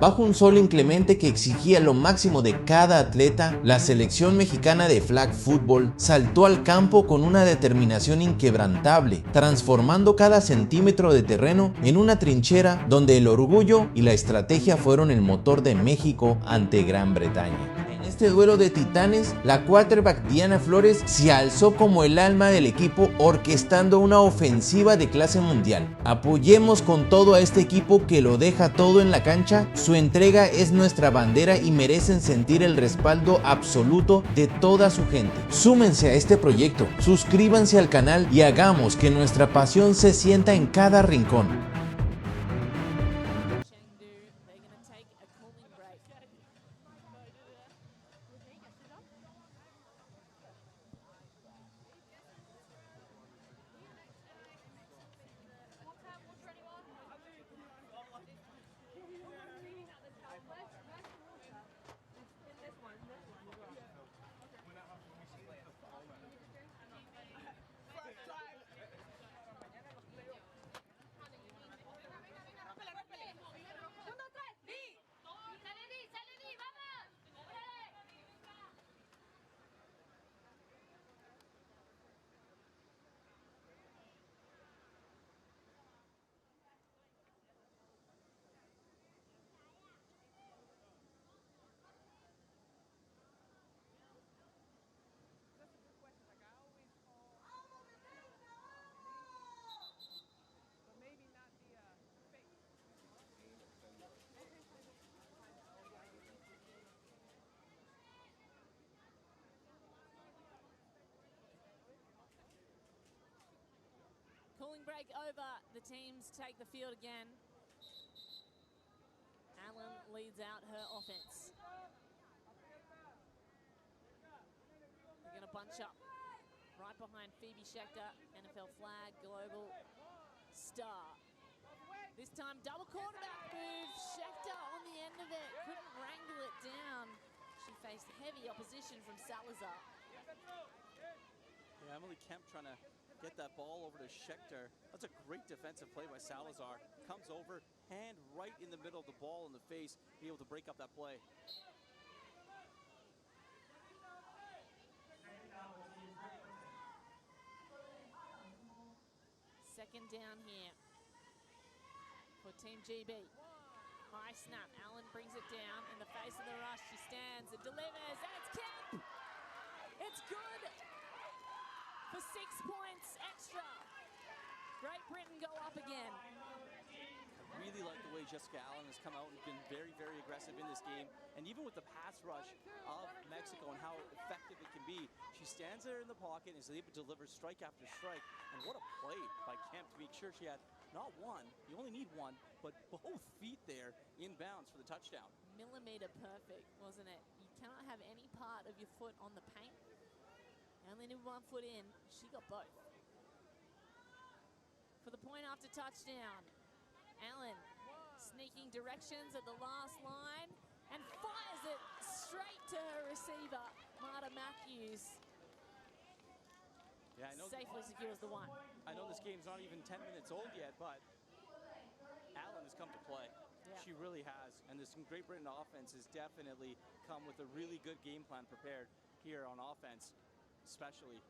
Bajo un sol inclemente que exigía lo máximo de cada atleta, la selección mexicana de flag football saltó al campo con una determinación inquebrantable, transformando cada centímetro de terreno en una trinchera donde el orgullo y la estrategia fueron el motor de México ante Gran Bretaña. En este duelo de titanes, la quarterback Diana Flores se alzó como el alma del equipo, orquestando una ofensiva de clase mundial. Apoyemos con todo a este equipo que lo deja todo en la cancha. Su entrega es nuestra bandera y merecen sentir el respaldo absoluto de toda su gente. Súmense a este proyecto, suscríbanse al canal y hagamos que nuestra pasión se sienta en cada rincón. Cooling break over. The teams take the field again. Allen leads out her offense. They're going to bunch up right behind Phoebe Schechter, NFL flag, global star. This time double quarterback move. Schechter on the end of it. Couldn't wrangle it down. She faced heavy opposition from Salazar. Yeah, Emily Kemp trying to get that ball over to Schechter. That's a great defensive play by Salazar. Comes over, hand right in the middle of the ball in the face, be able to break up that play. Second down here for Team GB. High snap. Allen brings it down in the face of the rush. She stands and delivers, and it's Kemp. It's good for 6 points extra. Great Britain go up again. I really like the way Jessica Allen has come out and been very, very aggressive in this game. And even with the pass rush of Mexico and how effective it can be, she stands there in the pocket and is able to deliver strike after strike. And what a play by Kemp to make sure she had not one, you only need one, but both feet there in bounds for the touchdown. Millimeter perfect, wasn't it? You cannot have any part of your foot on the paint. Only need 1 foot in. She got both. For the point after touchdown, Allen sneaking directions at the last line and fires it straight to her receiver, Marta Matthews. Yeah, I know safely secures the one. I know this game's not even 10 minutes old yet, but Allen has come to play. Yeah. She really has. And this Great Britain offense has definitely come with a really good game plan prepared here on offense, especially.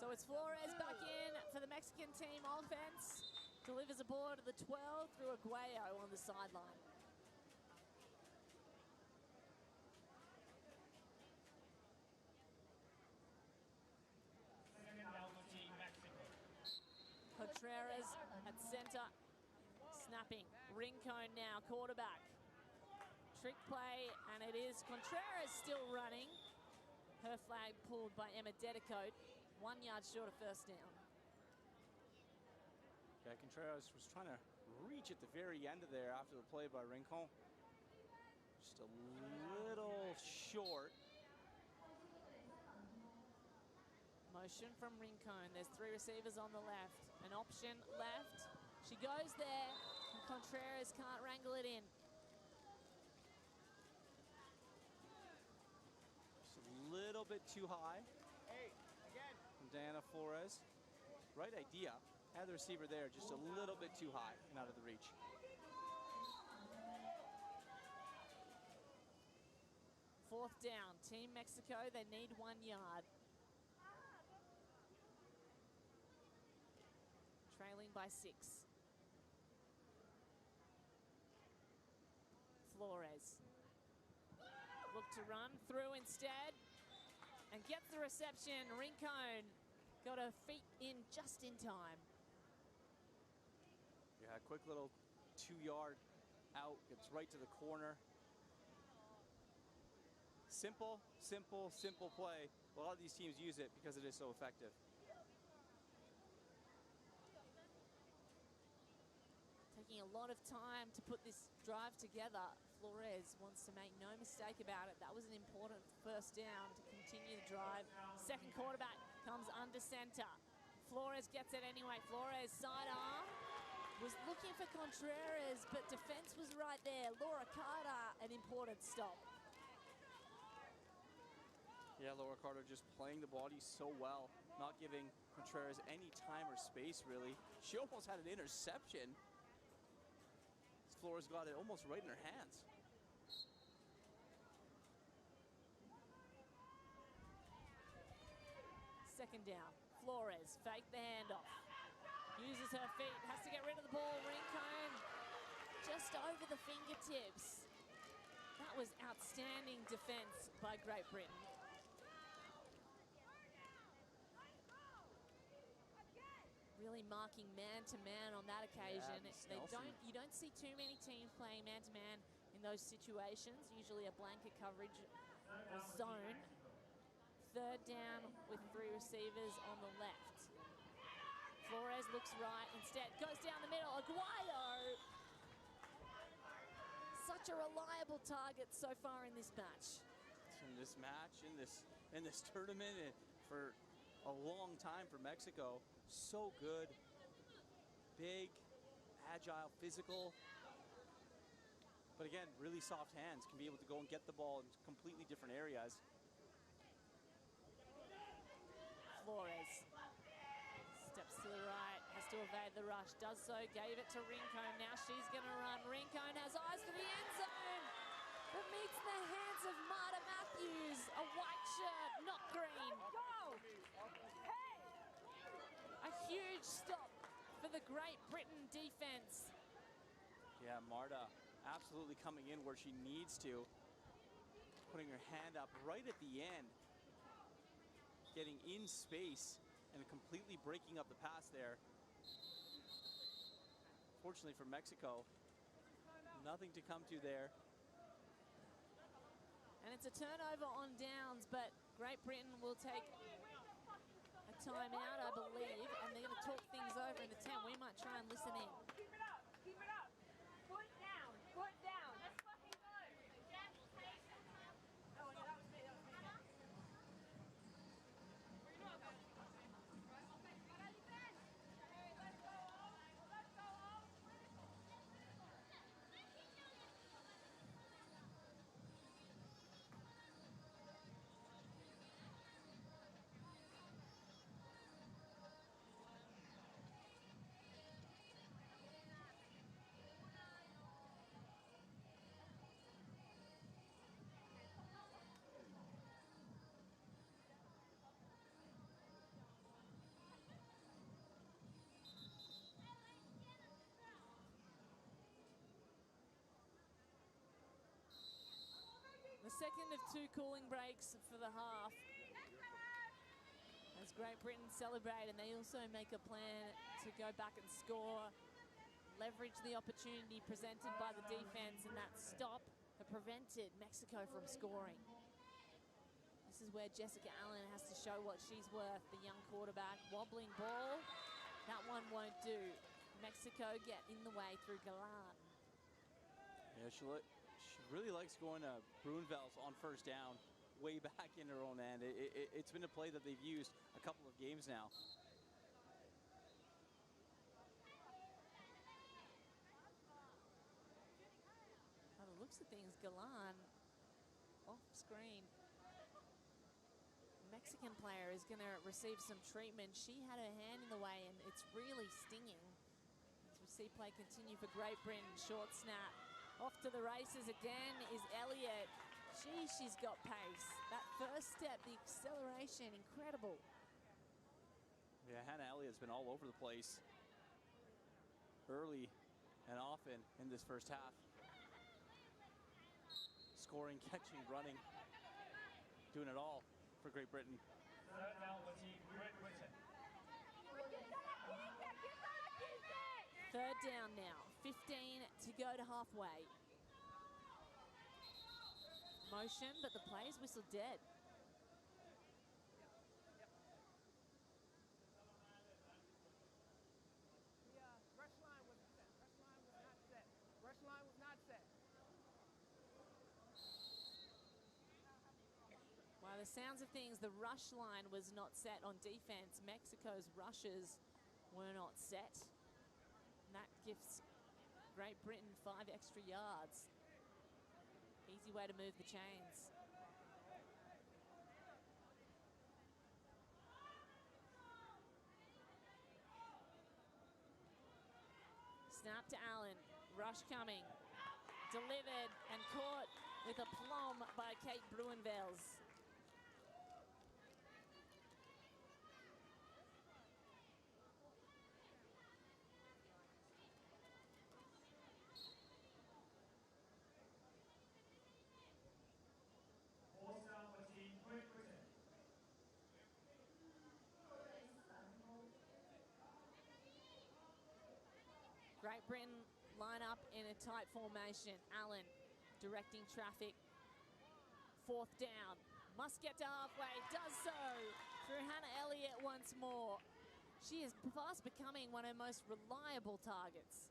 So it's Flores back in for the Mexican team offense. Delivers a ball to the 12 through Aguayo on the sideline. Contreras at center, snapping. Rincon now, quarterback. Trick play, and it is Contreras still running. Her flag pulled by Emma Dedicoat, 1 yard short of first down. Yeah, Contreras was trying to reach at the very end of there after the play by Rincon. Just a little short. Motion from Rincon. There's 3 receivers on the left. An option left. She goes there, and Contreras can't wrangle it in. Just a little bit too high. From Diana Flores. Right idea. Had the receiver there just a little bit too high and out of the reach. Fourth down, Team Mexico, they need 1 yard. Trailing by 6. Flores. Look to run through instead and gets the reception. Rincon got her feet in just in time. Yeah, quick little 2-yard out, gets right to the corner. Simple, simple, simple play. A lot of these teams use it because it is so effective. Taking a lot of time to put this drive together. Flores wants to make no mistake about it. That was an important first down to continue the drive. Second quarterback comes under center. Flores gets it anyway. Flores sidearm. Was looking for Contreras, but defense was right there. Laura Carter, an important stop. Yeah, Laura Carter just playing the body so well, not giving Contreras any time or space, really. She almost had an interception. Flores got it almost right in her hands. Second down. Flores fake the handoff. Uses her feet, has to get rid of the ball. Rincon just over the fingertips. That was outstanding defense by Great Britain. Really marking man-to-man on that occasion. Yeah, you don't see too many teams playing man-to-man in those situations. Usually a blanket coverage or zone. Third down with 3 receivers on the left. Flores looks right, instead goes down the middle. Aguayo, such a reliable target so far in this match. In this match, in this tournament, and for a long time for Mexico. So good, big, agile, physical. But again, really soft hands, can be able to go and get the ball in completely different areas. Flores steps to the right, has to evade the rush, does so, gave it to Rincon. Now she's gonna run. Rincon has eyes for the end zone, but meets the hands of Marta Matthews. A white shirt, not green. Go! Hey! A huge stop for the Great Britain defense. Yeah, Marta absolutely coming in where she needs to. Putting her hand up right at the end. Getting in space and completely breaking up the pass there. Fortunately for Mexico, nothing to come to there. And it's a turnover on downs, but Great Britain will take a timeout, I believe, and they're going to talk things over in the 10. We might try and listen in. Keep it up, keep it up. Foot down, foot down. Let's fucking go. Oh, no, that was me, that was me. Let's go home, let's go home. The second of 2 cooling breaks for the half. As Great Britain celebrate, and they also make a plan to go back and score, leverage the opportunity presented by the defense, and that stop that prevented Mexico from scoring. This is where Jessica Allen has to show what she's worth, the young quarterback. Wobbling ball, that one won't do. Mexico get in the way through Galan. Yeah, she really likes going to Bruinvels on first down, way back in her own end. It's been a play that they've used a couple of games now. By the looks of things, Galan off screen Mexican player is going to receive some treatment. She had her hand in the way, and it's really stinging. As we see play continue for Great Britain. Short snap. Off to the races again is Elliott. She's got pace. That first step, the acceleration, incredible. Yeah, Hannah Elliott's been all over the place early and often in this first half. Scoring, catching, running, doing it all for Great Britain. Third down now, 15 to go to halfway. Motion, but the play is whistled dead. Rush line was set. Rush line was not set. Rush line was not set. By the sounds of things, the rush line was not set on defense. Mexico's rushes were not set. And that gives Great Britain 5 extra yards. Easy way to move the chains. Snap to Allen. Rush coming. Delivered and caught with aplomb by Kate Bruinvels. Great Britain line up in a tight formation. Allen directing traffic. Fourth down. Must get to halfway. Does so through Hannah Elliott once more. She is fast becoming one of her most reliable targets.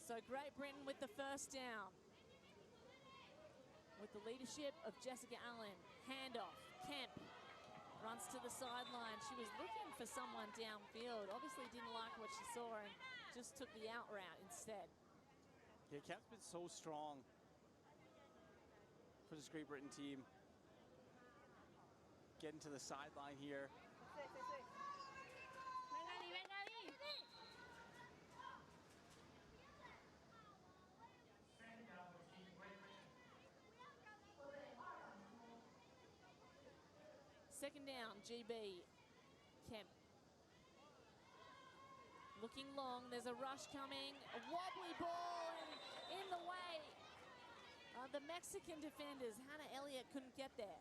So Great Britain with the first down. With the leadership of Jessica Allen. Handoff. Kemp runs to the sideline. She was looking for someone downfield. Obviously didn't like what she saw and just took the out route instead. Yeah, Kemp's been so strong for this Great Britain team. Getting to the sideline here. Second down, GB. Kemp. Looking long, there's a rush coming. A wobbly ball and in the way of the Mexican defenders. Hannah Elliott couldn't get there.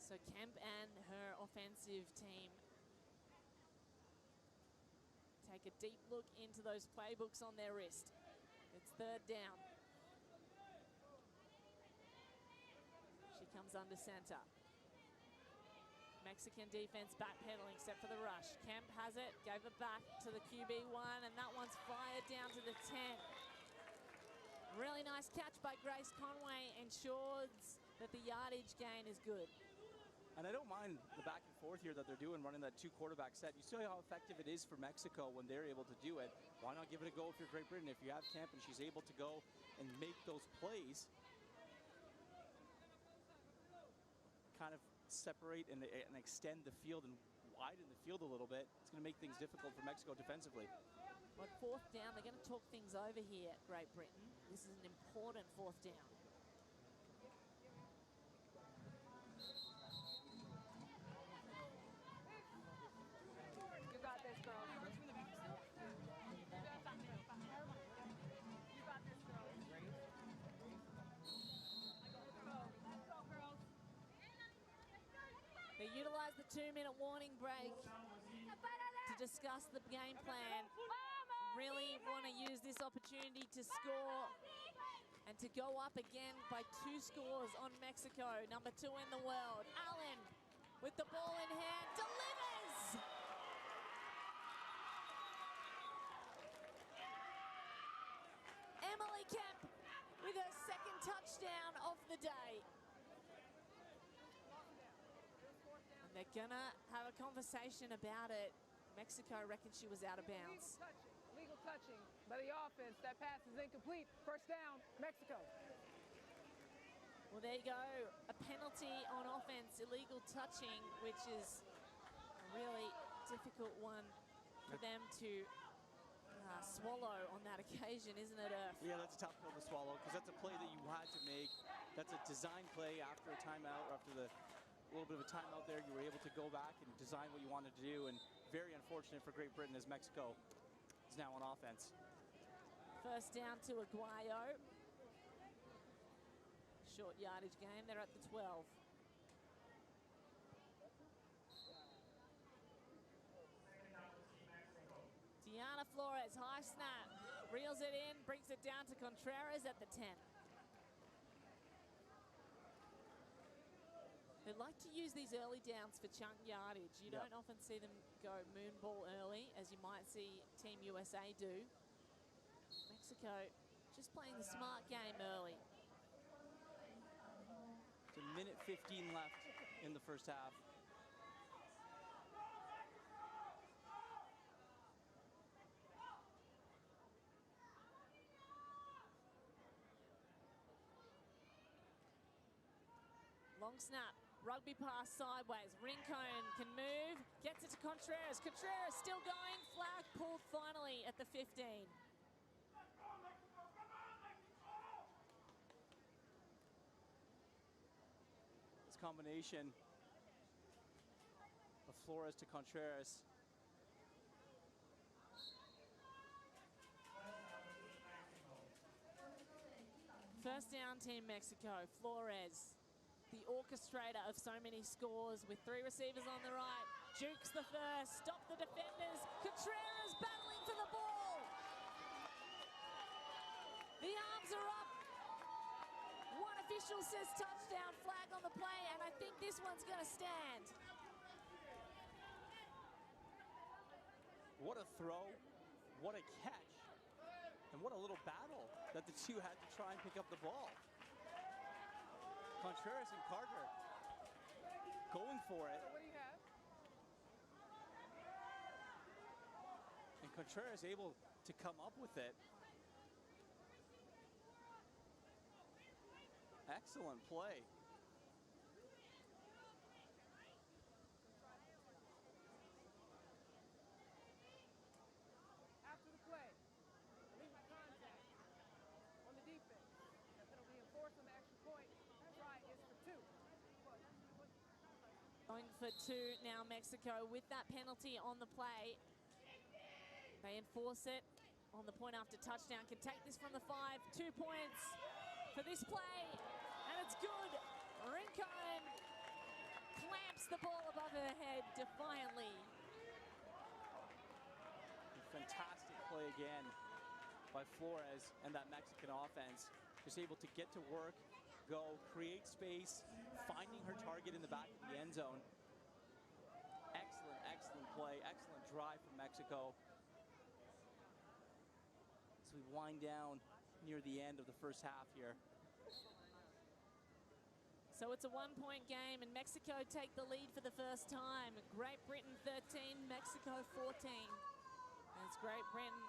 So Kemp and her offensive team take a deep look into those playbooks on their wrist. It's third down. She comes under center. Mexican defense backpedaling, except for the rush. Kemp has it, gave it back to the QB1, and that one's fired down to the 10. Really nice catch by Grace Conway, ensures that the yardage gain is good. And I don't mind the back and forth here that they're doing, running that 2 quarterback set. You see how effective it is for Mexico when they're able to do it. Why not give it a go if you're Great Britain? If you have Kemp and she's able to go and make those plays, kind of separate and extend the field and widen the field a little bit, it's going to make things difficult for Mexico defensively. But fourth down, they're going to talk things over here, Great Britain. This is an important fourth down. You got this, girl. You got this, girl. Let's go, girls. They utilize the 2-minute warning break to discuss the game plan. Really want to use this opportunity to score And to go up again by 2 scores on Mexico, number 2 in the world. Allen with the ball in hand, delivers! Emily Kemp with her 2nd touchdown of the day. And they're gonna have a conversation about it. Mexico reckons she was out of bounds. Illegal touching by the offense. That pass is incomplete. First down, Mexico. Well, there you go. A penalty on offense, illegal touching, which is a really difficult one for them to swallow on that occasion, isn't it, Irf? Yeah, that's a tough pill to swallow because that's a play that you had to make. That's a design play after a timeout, or after the little bit of a timeout there. You were able to go back and design what you wanted to do, and very unfortunate for Great Britain as Mexico is now on offense. First down to Aguayo. Short yardage game, they're at the 12. Diana Flores, high snap, reels it in, brings it down to Contreras at the 10. They like to use these early downs for chunk yardage. You don't often see them go moon ball early, as you might see Team USA do. Mexico just playing the smart game early. It's a minute 15 left in the first half. Long snap, rugby pass sideways. Rincon can move, gets it to Contreras. Contreras still going, flag pulled finally at the 15. This combination of Flores to Contreras. First down, Team Mexico. Flores, the orchestrator of so many scores, with 3 receivers on the right. Jukes the first, stop the defenders. Contreras battling for the ball. The arms are up. One official says touchdown, flag on the play, and I think this one's going to stand. What a throw, what a catch, and what a little battle that the two had to try and pick up the ball. Contreras and Carter going for it. What do you have? And Contreras able to come up with it. Excellent play. After the play, leave my contact on the defense. That's going to be enforced on the extra point. That's right, it's for 2. Going for 2 now, Mexico, with that penalty on the play. They enforce it on the point after touchdown. Can take this from the 5. 2 points for this play, and it's good. Rincon clamps the ball above her head defiantly. Fantastic play again by Flores and that Mexican offense. Just able to get to work, go, create space, finding her target in the back of the end zone. Excellent, excellent play, excellent drive from Mexico. As we wind down near the end of the first half here. So it's a 1-point game, and Mexico take the lead for the first time. Great Britain 13, Mexico 14. And it's Great Britain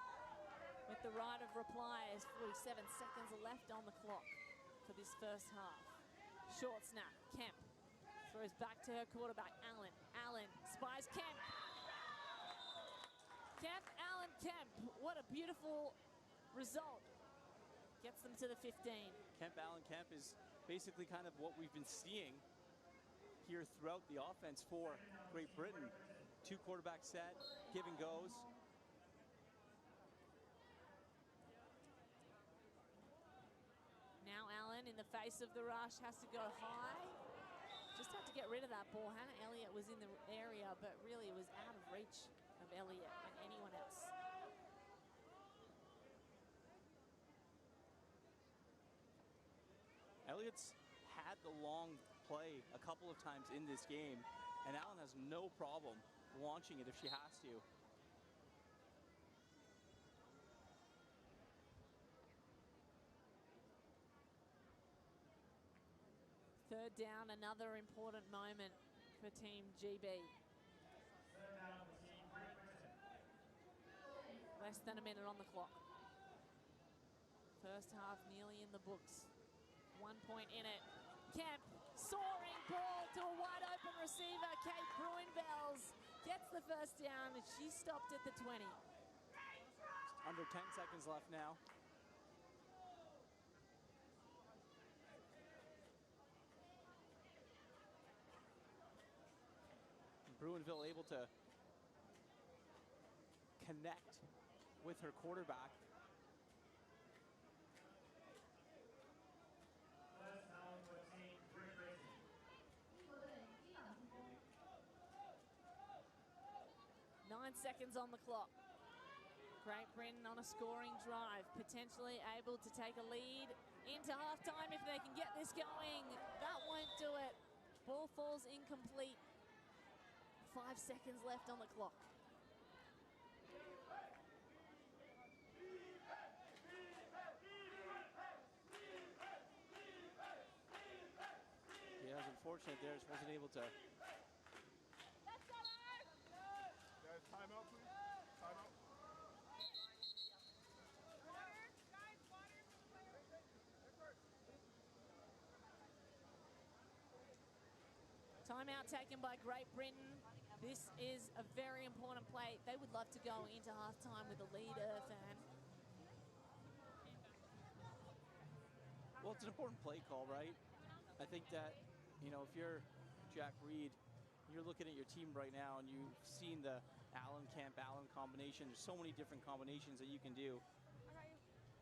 with the right of reply as 47 seconds are left on the clock for this first half. Short snap, Kemp throws back to her quarterback, Allen. Allen spies Kemp. Kemp, Allen, Kemp. What a beautiful result. Gets them to the 15. Kemp, Allen, Kemp is basically kind of what we've been seeing here throughout the offense for Great Britain. 2 quarterback set, give and goes. Now Allen, in the face of the rush, has to go high. Just had to get rid of that ball. Hannah Elliott was in the area, but really it was out of reach of Elliott and anyone else. Elliott's had the long play a couple of times in this game, and Allen has no problem launching it if she has to. Third down, another important moment for Team GB. Less than a minute on the clock. First half nearly in the books. 1 point in it. Kemp, soaring ball to a wide open receiver. Kate Bruinvels gets the first down, and she stopped at the 20. Under 10 seconds left now. Bruinville able to connect with her quarterback. Nine seconds on the clock. Great Britain on a scoring drive, potentially able to take a lead into halftime if they can get this going. That won't do it. Ball falls incomplete. 5 seconds left on the clock. Yeah, it was unfortunate there. Just wasn't able to. Guys, timeout, please. Timeout. Timeout taken by Great Britain. This is a very important play. They would love to go into halftime with a lead, Irfan. Well, it's an important play call, right? I think that, you know, if you're Jack Reed, you're looking at your team right now and you've seen the Allen combination. There's so many different combinations that you can do.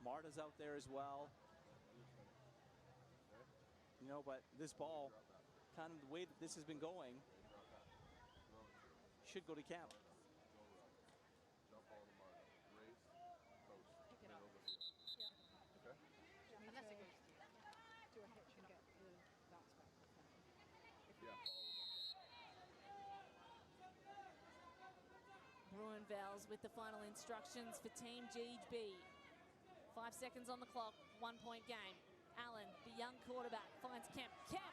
Marta's out there as well. You know, but this ball, kind of the way that this has been going, should go to Kemp. Jump on the mark. Race, post, middle of the field. Yeah. Okay? Unless it goes to a hitch and get the darts back. Yeah, follow them. Bruinvels with the final instructions for Team GB. 5 seconds on the clock, 1 point game. Allen, the young quarterback, finds Kemp. Kemp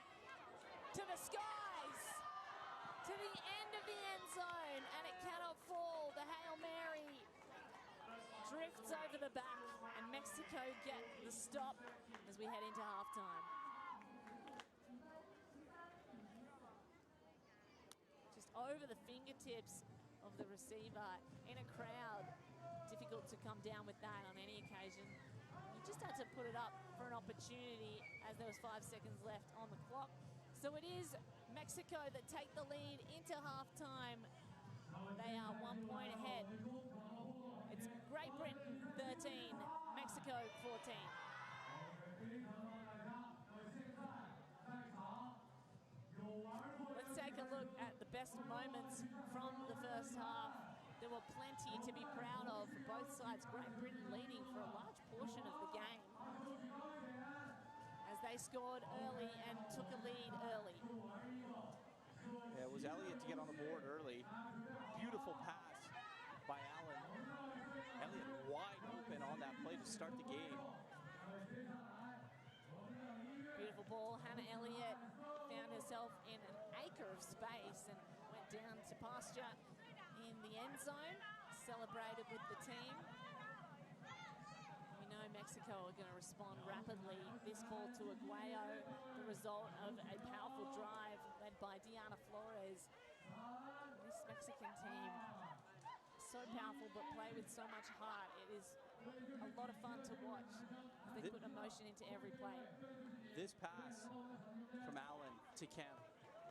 to the skies, to the end of the end zone, and it cannot fall. The Hail Mary drifts over the back, and Mexico get the stop as we head into halftime. Just over the fingertips of the receiver in a crowd. Difficult to come down with that on any occasion. You just had to put it up for an opportunity as there was 5 seconds left on the clock. So it is Mexico that take the lead into halftime. They are 1 point ahead. It's Great Britain 13, Mexico 14. Let's take a look at the best moments from the first half. There were plenty to be proud of for both sides. Great Britain leading for a large portion of the game as they scored early and took a lead early. Yeah, it was Elliott to get on the board early. Beautiful pass by Allen. Elliott wide open on that play to start the game. Beautiful ball. Hannah Elliott found herself in an acre of space and went down to pasture in the end zone, celebrated with the team. We know Mexico are going to respond rapidly. This ball to Aguayo, the result of a powerful drive led by Diana Flores. This Mexican team, so powerful but play with so much heart. It is a lot of fun to watch as they put emotion into every play. This pass from Allen to Kemp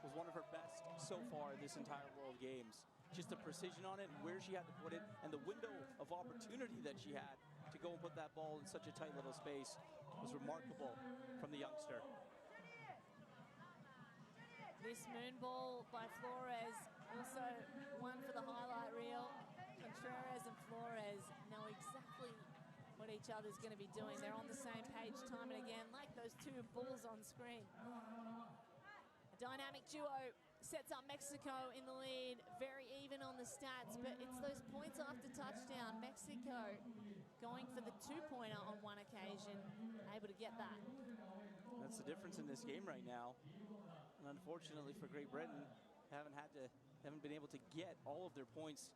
was one of her best so far this entire World Games. Just the precision on it, where she had to put it, and the window of opportunity that she had to go and put that ball in such a tight little space was remarkable from the youngster. This moon ball by Flores, also one for the highlight reel. Contreras and Flores know exactly what what each other's going to be doing. They're on the same page time and again, like those two bulls on screen. A dynamic duo sets up Mexico in the lead, very even on the stats, but it's those points after touchdown. Mexico going for the two-pointer on one occasion, able to get that. That's the difference in this game right now. And unfortunately for Great Britain, haven't been able to get all of their points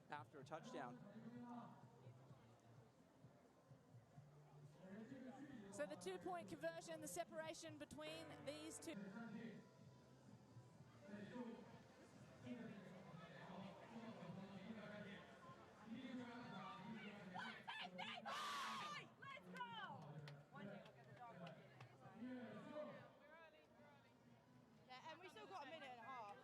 after a touchdown. So the two-point conversion, the separation between these two. Let's go! One day we'll get the dog one. Yeah, and we still got a minute and a half.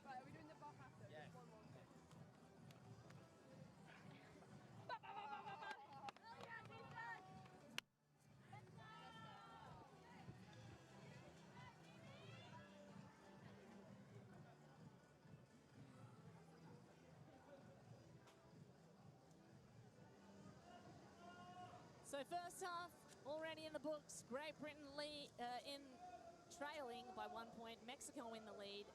Right, are we doing the ball after? Yeah. One more. So first half already in the books. Great Britain trailing by 1 point. Mexico in the lead.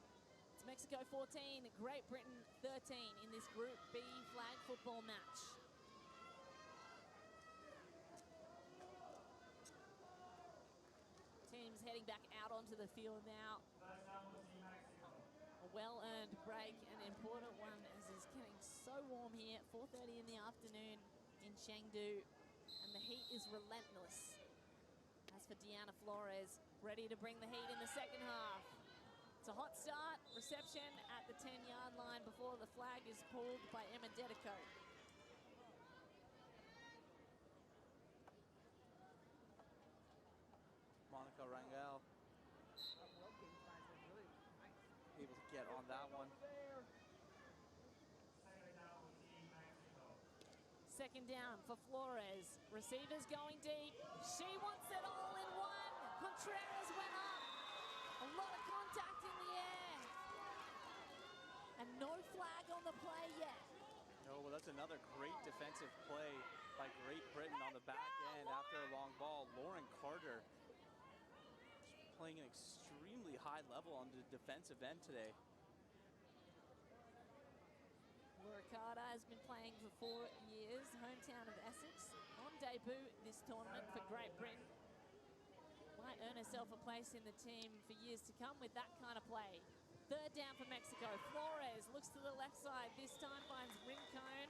It's Mexico 14, Great Britain 13 in this Group B flag football match. Teams heading back out onto the field now. A well-earned break, an important one as it's getting so warm here. 4:30 in the afternoon in Chengdú, and the heat is relentless. As for Diana Flores, ready to bring the heat in the second half. It's a hot start, reception at the 10-yard line before the flag is pulled by Emma Dedico. Monica Rangel able to get on that one. Second down for Flores. Receivers going deep. She wants it all in one. Contreras went up. A lot of contact in the air. And no flag on the play yet. No, well, that's another great defensive play by Great Britain on the back end after a long ball. Lauren Carter playing an extremely high level on the defensive end today. Laura Carter has been playing for 4 years, hometown of Essex. On debut this tournament for Great Britain. Might earn herself a place in the team for years to come with that kind of play. Third down for Mexico. Flores looks to the left side. This time finds Rincon.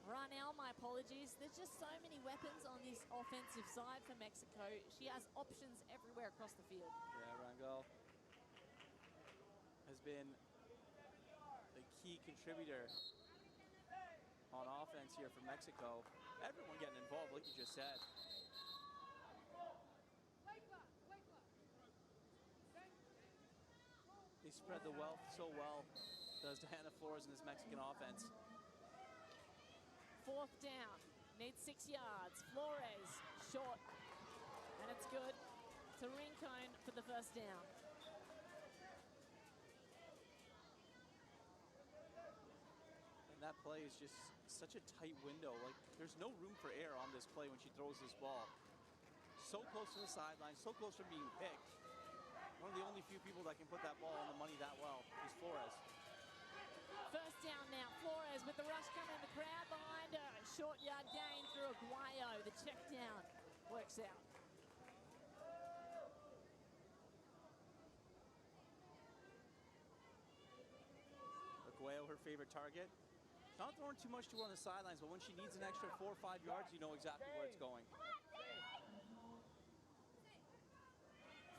Ranel, my apologies. There's just so many weapons on this offensive side for Mexico. She has options everywhere across the field. Yeah, Rangel has been the key contributor on offense here for Mexico. Everyone getting involved, like you just said. They spread the wealth so well, does Diana Flores and this Mexican offense. Fourth down, needs 6 yards. Flores, short, and it's good. To Rincon for the first down. And that play is just such a tight window. Like, there's no room for error on this play when she throws this ball. So close to the sideline, so close to being picked. One of the only few people that can put that ball on the money that well is Flores. First down now, Flores with the rush coming in, the crowd behind her. Short yard gain through Aguayo. The check down works out. Aguayo, her favorite target. Not throwing too much to her on the sidelines, but when she needs an extra 4 or 5 yards, you know exactly where it's going.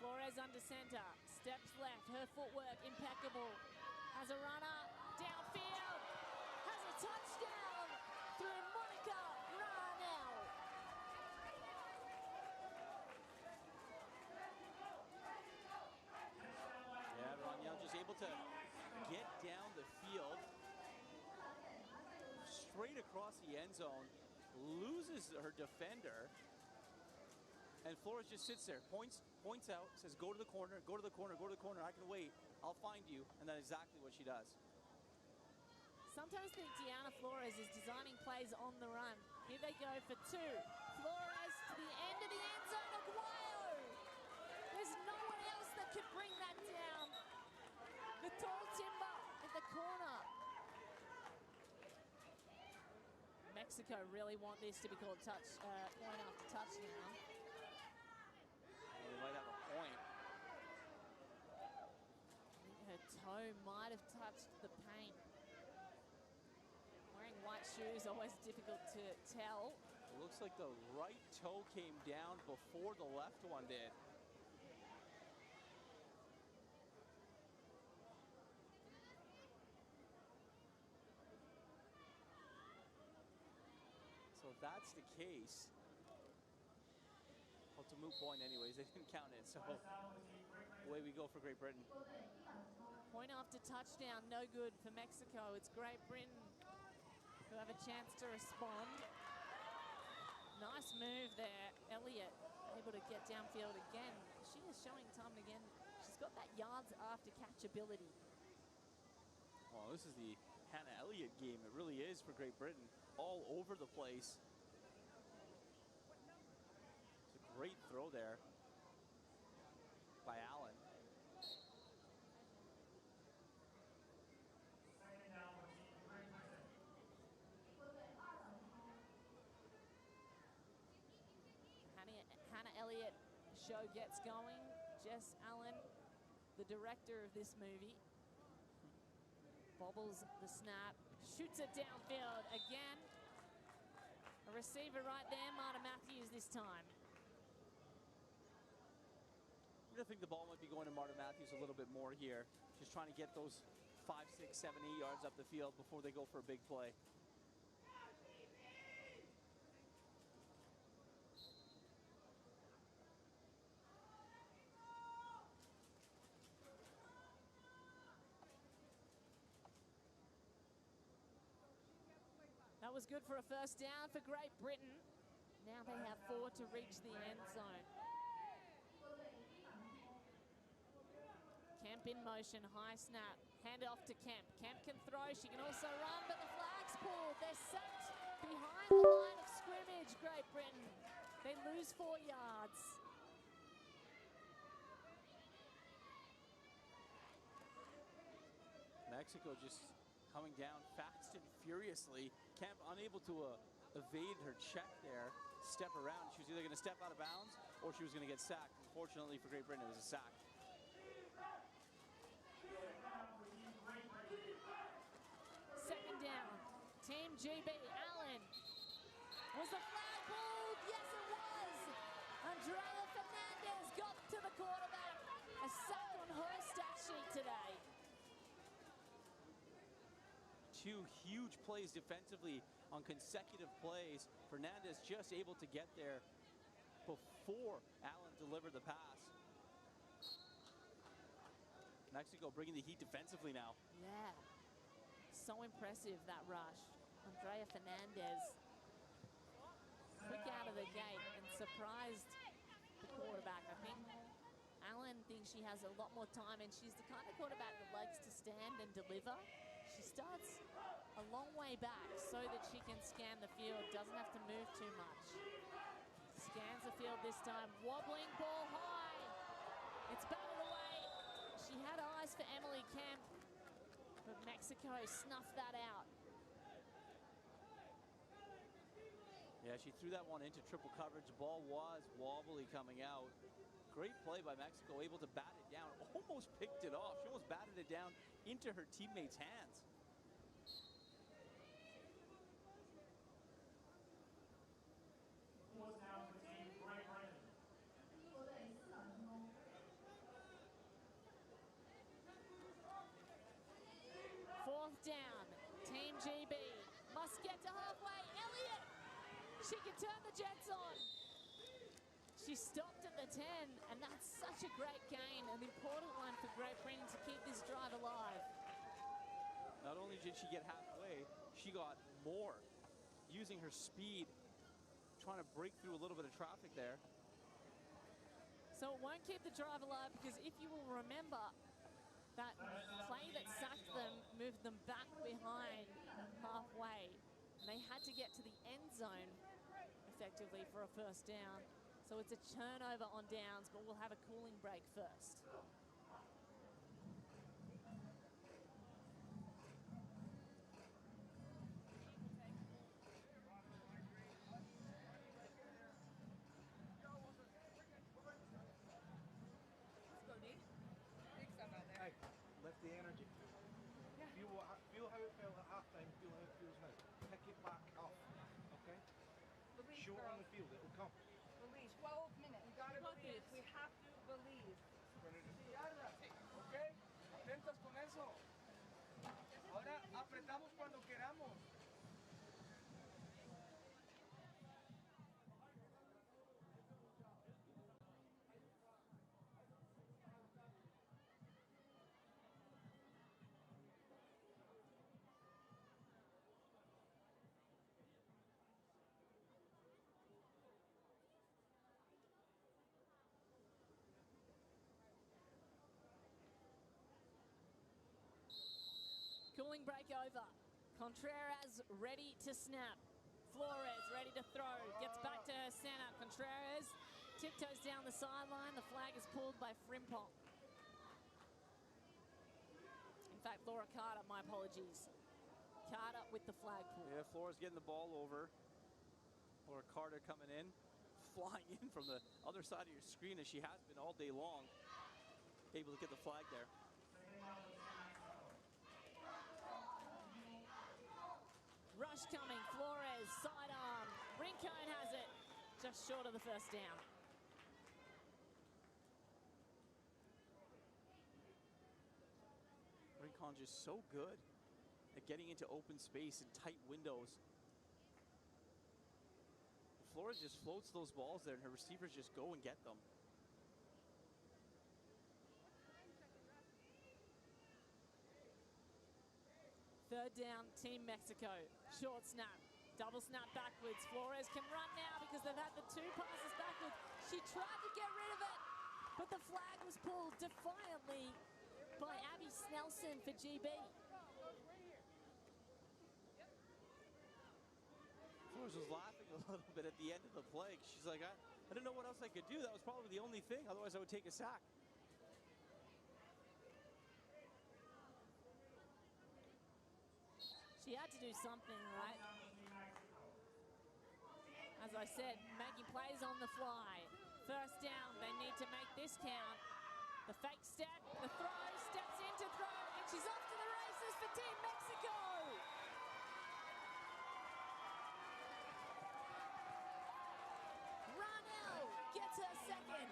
Flores under center, steps left, her footwork impeccable. Has a runner, downfield, has a touchdown through Monica Ranel. Yeah, Ranel just able to get down the field, straight across the end zone, loses her defender, and Flores just sits there, points out, says, go to the corner, go to the corner, go to the corner, I can wait, I'll find you, and that's exactly what she does. Sometimes think Diana Flores is designing plays on the run. Here they go for two. Flores to the end of the end zone, Aguayo. There's no one else that could bring that down. The tall timber at the corner. Mexico really want this to be called point after touchdown. Well, they might have a point. I think her toe might have touched the paint. Wearing white shoes, always difficult to tell. It looks like the right toe came down before the left one did. So if that's the case, well, it's a moot point anyways. They didn't count it, so away we go for Great Britain. Point after touchdown, no good for Mexico. It's Great Britain who have a chance to respond. Nice move there. Elliott able to get downfield again. She is showing time and again. She's got that yards after catch ability. Well, this is the Hannah Elliott game. It really is for Great Britain. All over the place. It's a great throw there by Allen. Hannah Elliott show gets going. Jess Allen, the director of this movie, bobbles the snap, shoots it downfield again. A receiver right there, Marta Matthews this time. I think the ball might be going to Marta Matthews a little bit more here. Just trying to get those 5, 6, 7, 8 yards up the field before they go for a big play. That was good for a first down for Great Britain. Now they have 4 to reach the end zone. Kemp in motion, high snap, hand off to Kemp. Kemp can throw, she can also run, but the flag's pulled. They're sacked behind the line of scrimmage, Great Britain. They lose 4 yards. Mexico just coming down fast and furiously. Kemp unable to evade her check there, step around. She was either going to step out of bounds or she was going to get sacked. Unfortunately for Great Britain, it was a sack. Second down, Team GB, Allen. Was the flag pulled? Yes, it was. Andrea Fernandez got to the quarterback. A sack on her stat sheet today. 2 huge plays defensively on consecutive plays. Fernandez just able to get there before Allen delivered the pass. Mexico bringing the heat defensively now. Yeah, so impressive that rush. Andrea Fernandez, quick out of the gate and surprised the quarterback. I think Allen thinks she has a lot more time, and she's the kind of quarterback that likes to stand and deliver. She starts a long way back so that she can scan the field, doesn't have to move too much. Scans the field this time, wobbling ball high. It's batted away. She had eyes for Emily Kemp, but Mexico snuffed that out. Yeah, she threw that one into triple coverage. The ball was wobbly coming out. Great play by Mexico, able to bat it down, almost picked it off. She almost batted it down into her teammates' hands. She can turn the Jets on. She stopped at the 10, and that's such a great gain, an important one for Great Britain to keep this drive alive. Not only did she get halfway, she got more, using her speed, trying to break through a little bit of traffic there. So it won't keep the drive alive because if you will remember, that play that sacked them moved them back behind halfway. And they had to get to the end zone effectively for a first down. So it's a turnover on downs, but we'll have a cooling break first. Hey, lift the energy. Feel how it felt at halftime, feel how it feels now. Pick it back up, okay? Believe, Short on the field, it'll come. Believe. 12 minutes. We gotta believe. We have to believe. ¿Ok? Atentos con eso. Ahora apretamos cuando queramos. Cooling break over. Contreras ready to snap. Flores ready to throw. Gets back to her center. Contreras tiptoes down the sideline. The flag is pulled by Frimpong. In fact, Laura Carter, my apologies. Carter with the flag pull. Yeah, Flores getting the ball over. Laura Carter coming in, flying in from the other side of your screen as she has been all day long. Able to get the flag there. Rush coming, Flores, sidearm. Rincon has it, just short of the first down. Rincon just so good at getting into open space and tight windows. Flores just floats those balls there and her receivers just go and get them. Third down, Team Mexico. Short snap, double snap backwards. Flores can run now because they've had the two passes backwards. She tried to get rid of it, but the flag was pulled defiantly by Abby Snelson for GB. Flores was laughing a little bit at the end of the play. She's like, I didn't know what else I could do. That was probably the only thing. Otherwise, I would take a sack. She had to do something, right? As I said, making plays on the fly. First down, they need to make this count. The fake step, the throw, steps in to throw, and she's off to the races for Team Mexico. Ronell gets her second.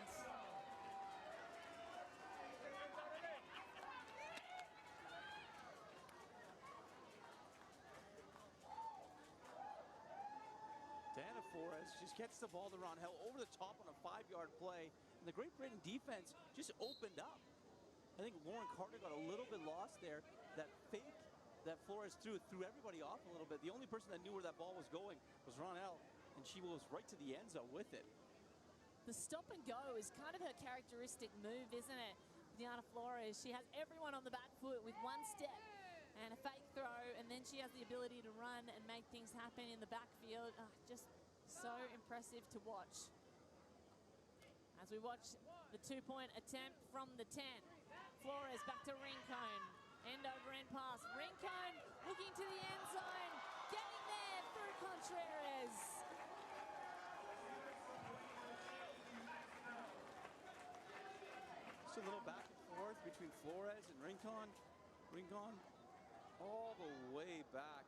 Diana Flores just gets the ball to Ronell over the top on a 5-yard play. And the Great Britain defense just opened up. I think Lauren Carter got a little bit lost there. That fake that Flores threw everybody off a little bit. The only person that knew where that ball was going was Ronell, and she was right to the end zone with it. The stop and go is kind of her characteristic move, isn't it? Diana Flores, she has everyone on the back foot with one step and a fake throw, and then she has the ability to run and make things happen in the backfield. Just so impressive to watch. As we watch the 2-point attempt from the 10. Flores back to Rincon. End over end pass. Rincon looking to the end zone. Getting there through Contreras. Just a little back and forth between Flores and Rincon. Rincon all the way back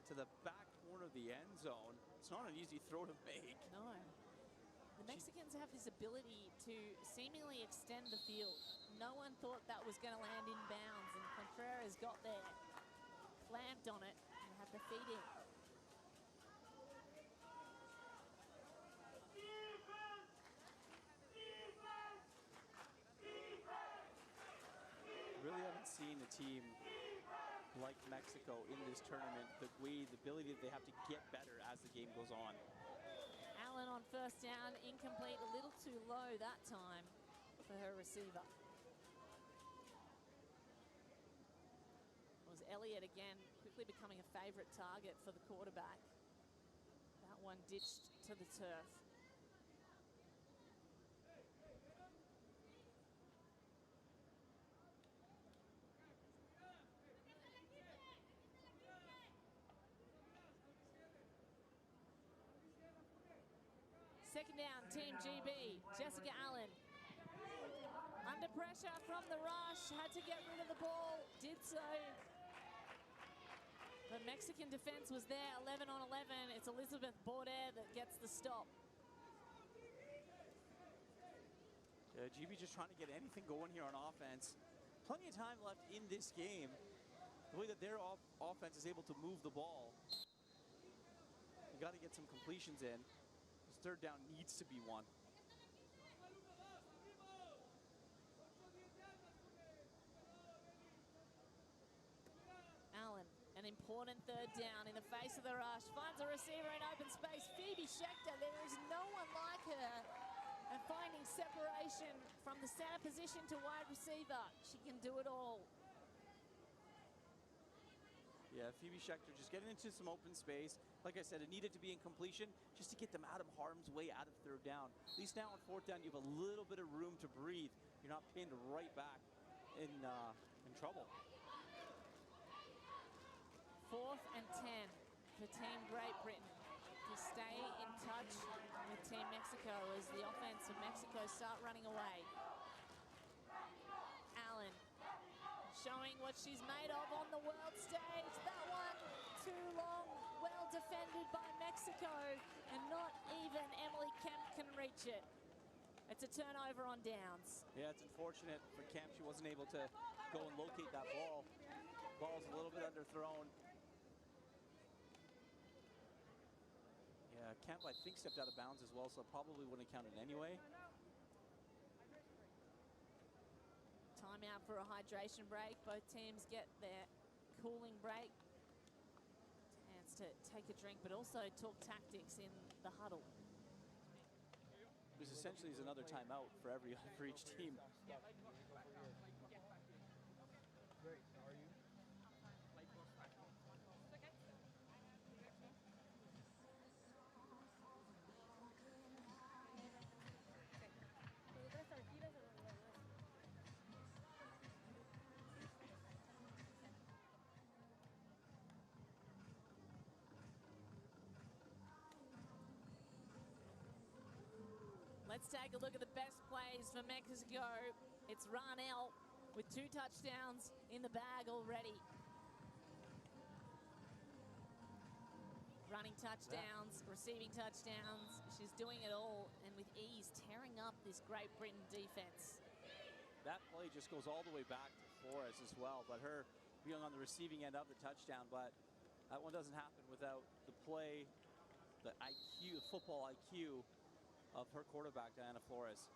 to the back corner of the end zone. It's not an easy throw to make. No. The Mexicans have this ability to seemingly extend the field. No one thought that was going to land in bounds, and Contreras got there, clamped on it, and had to feed it. Mexico in this tournament, the ability that they have to get better as the game goes on. Allen on first down, incomplete, a little too low that time for her receiver. It was Elliott again, quickly becoming a favorite target for the quarterback. That one ditched to the turf. Second down, Team GB. Jessica Allen. Under pressure from the rush, had to get rid of the ball, did so. The Mexican defense was there, 11 on 11. It's Elizabeth Bordet that gets the stop. Yeah, GB just trying to get anything going here on offense. Plenty of time left in this game. The way that their offense is able to move the ball, you got to get some completions in. This third down needs to be one. Allen, an important third down in the face of the rush, finds a receiver in open space. Phoebe Schechter, there is no one like her. And finding separation from the center position to wide receiver. She can do it all. Yeah, Phoebe Schechter just getting into some open space. Like I said, it needed to be in completion just to get them out of harm's way out of third down. At least now on fourth down, you have a little bit of room to breathe. You're not pinned right back in trouble. 4th and 10 for Team Great Britain to stay in touch with Team Mexico as the offense of Mexico start running away. Allen showing what she's made of on the world stage. That one too long, well defended by Mexico, and not even Emily Kemp can reach it. It's a turnover on downs. Yeah, it's unfortunate for Kemp. She wasn't able to go and locate that ball. Ball's a little bit underthrown. Yeah, Kemp, I think, stepped out of bounds as well, so probably wouldn't have counted anyway. Timeout for a hydration break. Both teams get their cooling break. Chance to take a drink, but also talk tactics in the huddle. This essentially is another timeout for each team. Great. How are you? Let's take a look at the best plays for Mexico. It's Ranel with 2 touchdowns in the bag already. Running touchdowns, receiving touchdowns. She's doing it all, and with ease, tearing up this Great Britain defense. That play just goes all the way back to Flores as well, but her being on the receiving end of the touchdown, but that one doesn't happen without the play, the IQ, football IQ of her quarterback, Diana Flores.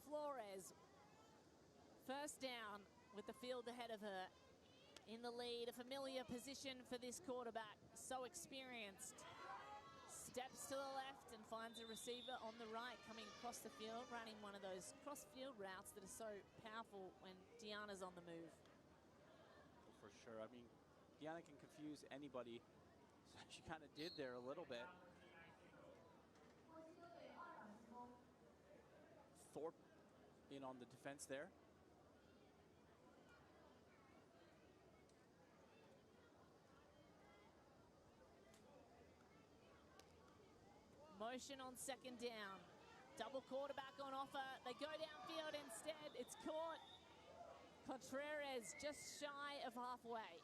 Flores, first down with the field ahead of her. In the lead, a familiar position for this quarterback, so experienced. Steps to the left and finds a receiver on the right coming across the field, running one of those cross-field routes that are so powerful when Diana's on the move. For sure. I mean, Diana can confuse anybody. So she kind of did there a little bit. Thorpe in on the defense there. Motion on second down. Double quarterback on offer. They go downfield instead. It's caught. Contreras just shy of halfway.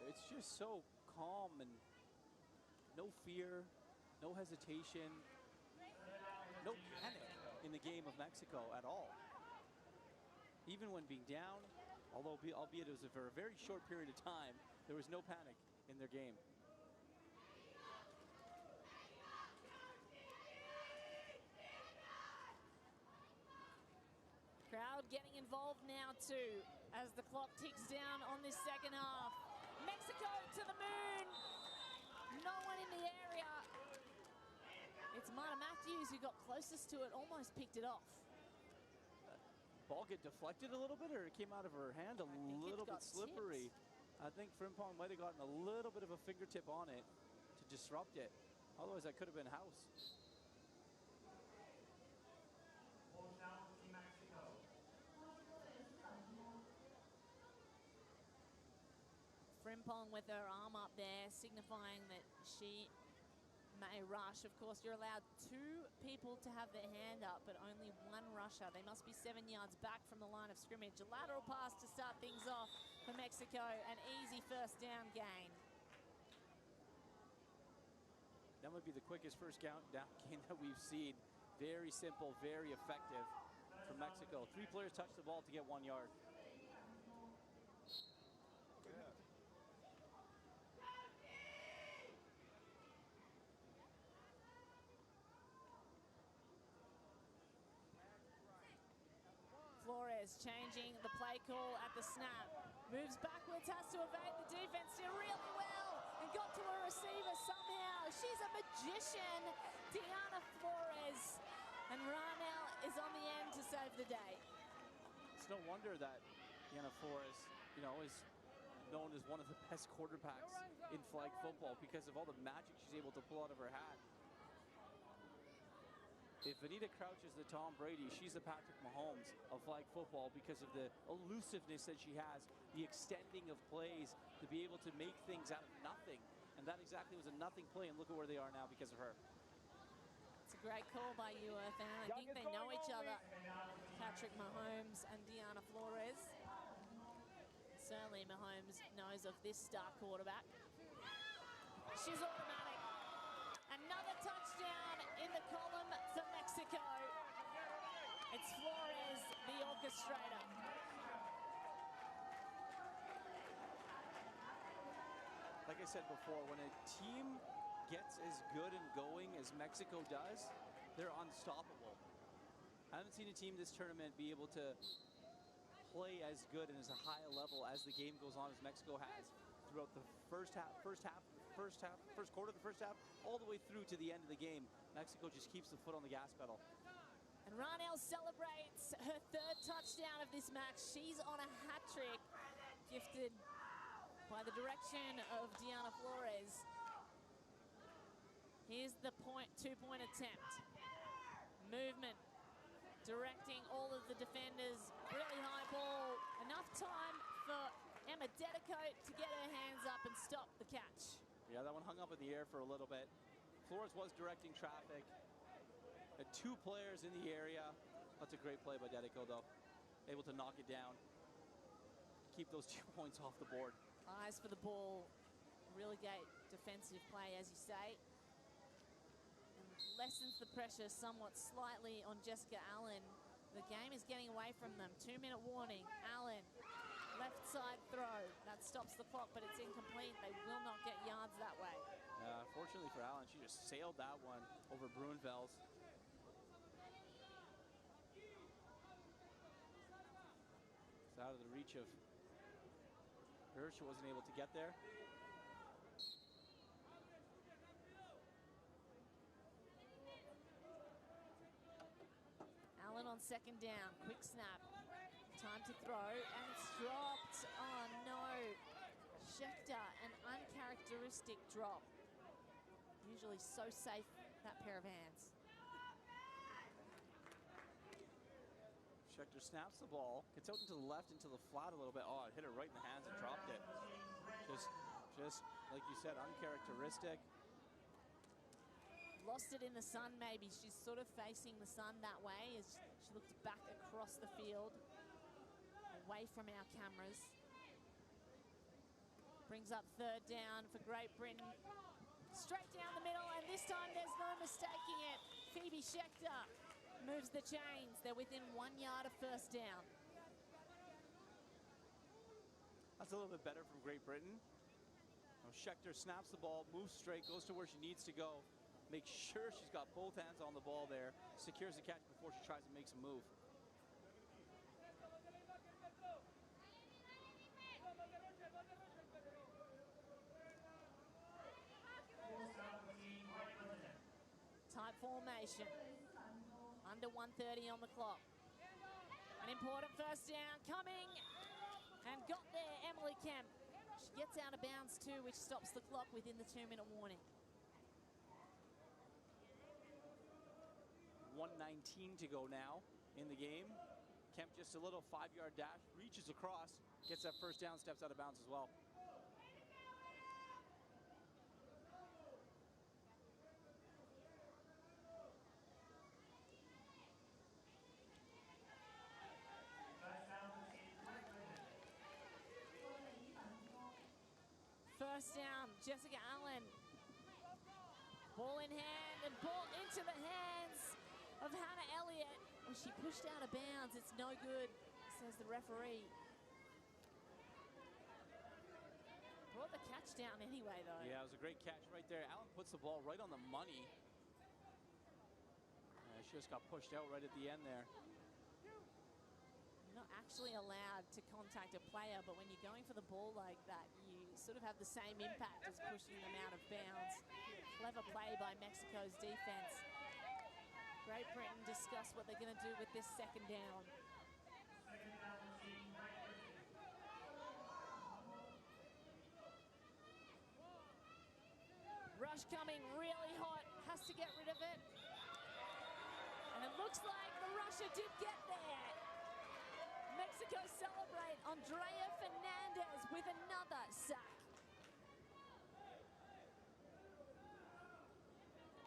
It's just so calm and no fear, no hesitation, no panic in the game of Mexico at all. Even when being down, albeit it was for a very short period of time, there was no panic in their game. crowd getting involved now too as the clock ticks down on this second half. Mexico to the moon. No one in the area. It's Marta Matthews who got closest to it, almost picked it off. Ball get deflected a little bit, or it came out of her hand a little bit slippery. I think Frimpong might have gotten a little bit of a fingertip on it to disrupt it. Otherwise, that could have been house. Frimpong with her arm up there, signifying that she may rush. Of course, you're allowed 2 people to have their hand up, but only 1 rusher. They must be 7 yards back from the line of scrimmage. A lateral pass to start things off for Mexico. An easy first down gain. That might be the quickest first down gain that we've seen. Very simple, very effective for Mexico. 3 players touch the ball to get 1 yard. Flores changing the play call at the snap. Moves backwards, has to evade the defense, did really well, and got to a receiver somehow. She's a magician, Diana Flores. And Ranel is on the end to save the day. It's no wonder that Diana Flores, you know, is known as one of the best quarterbacks in flag football because of all the magic she's able to pull out of her hat. If Anita Crouch is the Tom Brady, she's the Patrick Mahomes of flag football because of the elusiveness that she has, the extending of plays to be able to make things out of nothing. And that exactly was a nothing play, and look at where they are now because of her. It's a great call by UF, and I think they know each other, Patrick Mahomes and Diana Flores. Certainly Mahomes knows of this star quarterback. She's automatic. Another touchdown in the column for Mexico. It's Flores, the orchestrator. Like I said before, when a team gets as good and going as Mexico does, they're unstoppable. I haven't seen a team this tournament be able to play as good and as a high level as the game goes on as Mexico has throughout the first quarter of the first half, all the way through to the end of the game. Mexico just keeps the foot on the gas pedal. And Ranel celebrates her 3rd touchdown of this match. She's on a hat trick, gifted by the direction of Diana Flores. Here's the 2-point attempt. Movement, directing all of the defenders. Really high ball. Enough time for Emma Dedicote to get her hands up and stop the catch. Yeah, that one hung up in the air for a little bit. Flores was directing traffic. Had 2 players in the area. That's a great play by Dedicote, though. Able to knock it down. Keep those 2 points off the board. Eyes for the ball. Really great defensive play, as you say. And lessens the pressure somewhat slightly on Jessica Allen. The game is getting away from them. 2-minute warning. Allen, left side throw. That stops the clock, but it's incomplete. They will not get yards that way. Fortunately for Allen, she just sailed that one over Bruinvels. It's out of the reach of her. She wasn't able to get there. Allen on 2nd down. Quick snap. Time to throw, and it's dropped. Oh no. Schechter, an uncharacteristic drop. Usually so safe, that pair of hands. Schechter snaps the ball, gets out into the left, into the flat a little bit. Oh, it hit her right in the hands and dropped it. Just like you said, uncharacteristic. Lost it in the sun, maybe. She's sort of facing the sun that way as she looks back across the field, away from our cameras. Brings up 3rd down for Great Britain. Straight down the middle, and this time there's no mistaking it. Phoebe Schechter moves the chains. They're within 1 yard of first down. That's a little bit better from Great Britain. Now Schechter snaps the ball, moves straight, goes to where she needs to go. Makes sure she's got both hands on the ball there. Secures the catch before she tries to make some move. formation. Under 1:30 on the clock. An important first down coming, and got there, Emily Kemp. She gets out of bounds too, which stops the clock within the 2-minute warning. 1:19 to go now in the game. Kemp just a little 5-yard dash, reaches across, gets that first down, steps out of bounds as well. First down, Jessica Allen. Ball in hand and ball into the hands of Hannah Elliott. Well, she pushed out of bounds. It's no good, says the referee. Brought the catch down anyway, though. Yeah, it was a great catch right there. Allen puts the ball right on the money. She just got pushed out right at the end there. Not actually allowed to contact a player, but when you're going for the ball like that, you sort of have the same impact as pushing them out of bounds. Clever play by Mexico's defense. Great Britain discuss what they're going to do with this second down. Rush coming really hot, has to get rid of it. And it looks like the rusher did get there. Mexico celebrate Andrea Fernandez with another sack.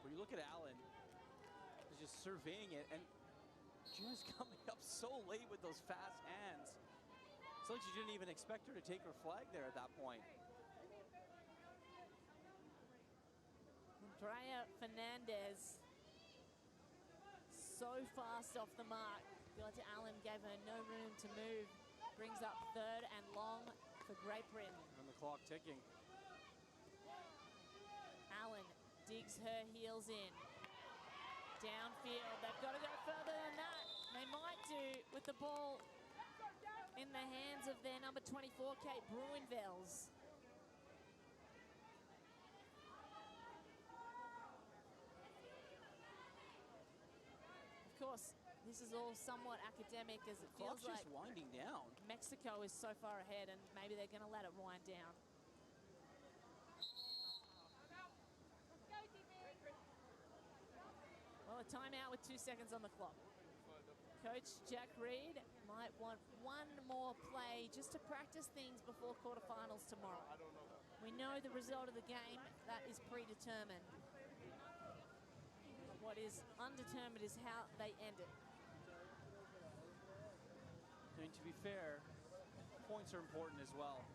When you look at Allen, he's just surveying it and just coming up so late with those fast hands. It's like she didn't even expect her to take her flag there at that point. Andrea Fernandez, so fast off the mark. Got Allen, gave her no room to move. Brings up 3rd and long for Great Britain. And the clock ticking. Allen digs her heels in. Downfield, they've got to go further than that. They might do with the ball in the hands of their number 24, Kate Bruinvels. Of course, this is all somewhat academic, as it feels like just winding down. Mexico is so far ahead, and maybe they're going to let it wind down. Well, a timeout with 2 seconds on the clock. Coach Jack Reed might want one more play just to practice things before quarterfinals tomorrow. We know the result of the game, that is predetermined. What is undetermined is how they end it. And to be fair, points are important as well.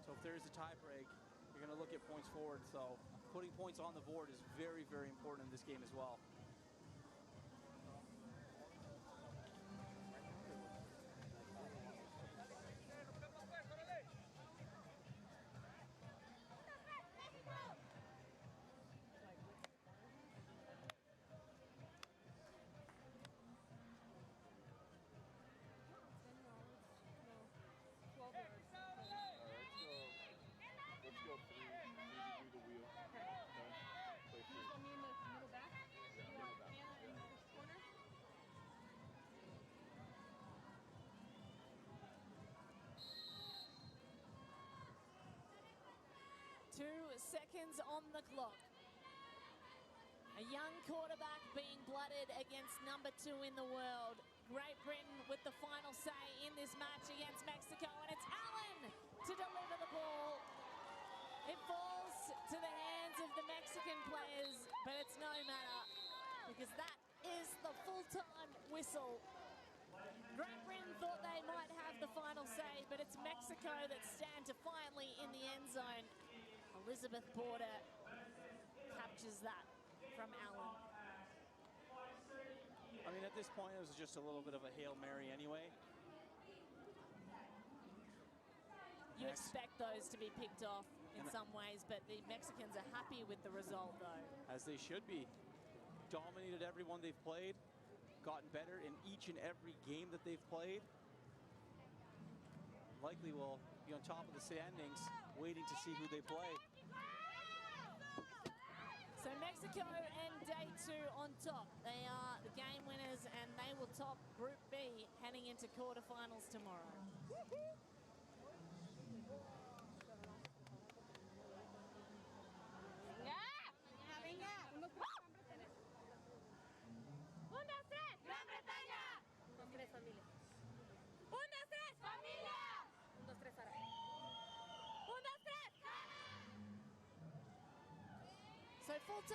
So if there is a tie break, you're going to look at points forward. So putting points on the board is very, very important in this game as well. Seconds on the clock. A young quarterback being blooded against number 2 in the world. Great Britain with the final say in this match against Mexico, and it's Allen to deliver the ball. It falls to the hands of the Mexican players, but it's no matter, because that is the full-time whistle. Great Britain thought they might have the final say, but it's Mexico that stand defiantly in the end zone. Elizabeth Porter captures that from Allen. I mean, at this point, it was just a little bit of a Hail Mary anyway. You expect those to be picked off in some ways, but the Mexicans are happy with the result, though. As they should be. Dominated everyone they've played, gotten better in each and every game that they've played. Likely will be on top of the standings, waiting to see who they play. So Mexico and day 2 on top. They are the game winners and they will top Group B heading into quarterfinals tomorrow. ¡Un, dos, tres! ¡Gran Bretaña! Un, dos, tres, familia. ¡Un, dos, tres! ¡Familia! Un, dos, tres, árabe. ¡Un, dos, tres! So full